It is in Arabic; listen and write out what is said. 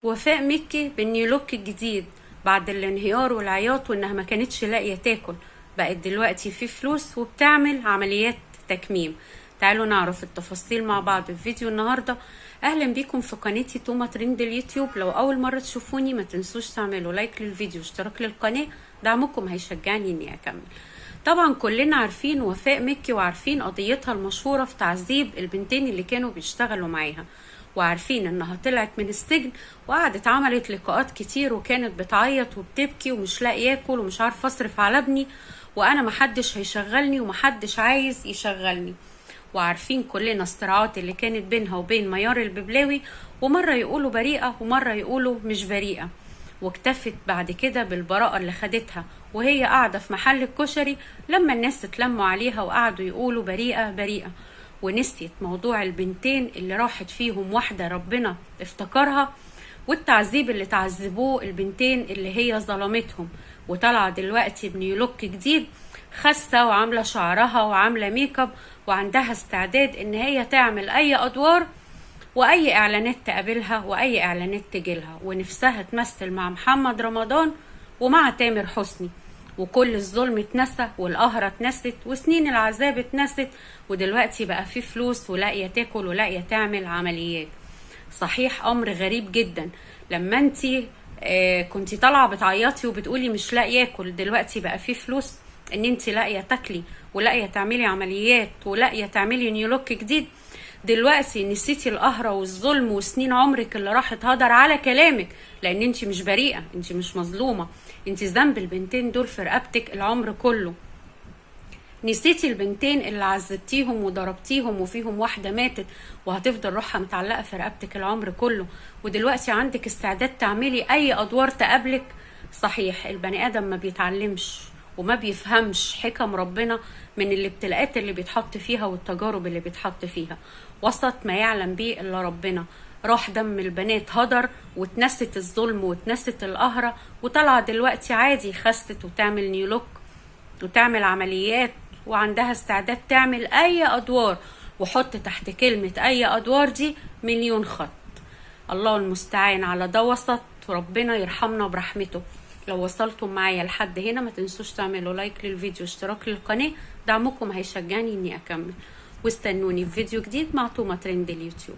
وفاء مكي بالنيو لوك الجديد بعد الانهيار والعياط وانها ما كانتش لاقيه تاكل، بقت دلوقتي في فلوس وبتعمل عمليات تكميم. تعالوا نعرف التفاصيل مع بعض في فيديو النهارده. اهلا بيكم في قناتي توما ترند اليوتيوب. لو اول مره تشوفوني ما تنسوش تعملوا لايك للفيديو واشتراك للقناه، دعمكم هيشجعني اني اكمل. طبعا كلنا عارفين وفاء مكي وعارفين قضيتها المشهوره في تعذيب البنتين اللي كانوا بيشتغلوا معاها، وعارفين انها طلعت من السجن وقعدت عملت لقاءات كتير وكانت بتعيط وبتبكي ومش لاقي ياكل ومش عارفه اصرف على ابني، وانا محدش هيشغلني ومحدش عايز يشغلني. وعارفين كلنا الصراعات اللي كانت بينها وبين ميار الببلاوي، ومره يقولوا بريئه ومره يقولوا مش بريئه. واكتفت بعد كده بالبراءة اللي خدتها وهي قاعدة في محل الكشري لما الناس اتلموا عليها وقعدوا يقولوا بريئة بريئة، ونسيت موضوع البنتين اللي راحت فيهم واحدة ربنا افتكرها، والتعذيب اللي تعذبوه البنتين اللي هي ظلمتهم. وطالعة دلوقتي بنيو لوك جديد، خاسة وعاملة شعرها وعاملة ميك اب وعندها استعداد ان هي تعمل اي ادوار واي اعلانات تقابلها واي اعلانات تجيلها، ونفسها تمثل مع محمد رمضان ومع تامر حسني. وكل الظلم اتنسى والقهرة اتنست وسنين العذاب اتنست، ودلوقتي بقى في فلوس ولاقية تاكل ولاقية تعمل عمليات. صحيح امر غريب جدا لما انتي كنتي طالعة بتعيطي وبتقولي مش لاقية اكل، دلوقتي بقى في فلوس ان انتي لاقية تاكلي ولاقية تعملي عمليات ولاقية تعملي نيو لوك جديد. دلوقتي نسيتي القهرة والظلم وسنين عمرك اللي راحت هدر على كلامك، لان انتي مش بريئة، انتي مش مظلومة، انتي ذنب البنتين دول في رقبتك العمر كله. نسيتي البنتين اللي عذبتيهم وضربتيهم وفيهم واحدة ماتت وهتفضل روحها متعلقة في رقبتك العمر كله، ودلوقتي عندك استعداد تعملي اي ادوار تقابلك. صحيح البني ادم ما بيتعلمش وما بيفهمش حكم ربنا من الابتلاءات اللي بيتحط فيها والتجارب اللي بيتحط فيها، وسط ما يعلم بيه الا ربنا. راح دم البنات هدر واتنست الظلم واتنست القهرة، وطلع دلوقتي عادي خست وتعمل نيو لوك وتعمل عمليات وعندها استعداد تعمل اي ادوار، وحط تحت كلمة اي ادوار دي مليون خط. الله المستعان على ده وسط، وربنا يرحمنا برحمته. لو وصلتم معايا لحد هنا ما تنسوش تعملوا لايك للفيديو واشتراك للقناة، دعمكم هيشجعني اني اكمل. واستنوني في فيديو جديد مع توما ترند اليوتيوب.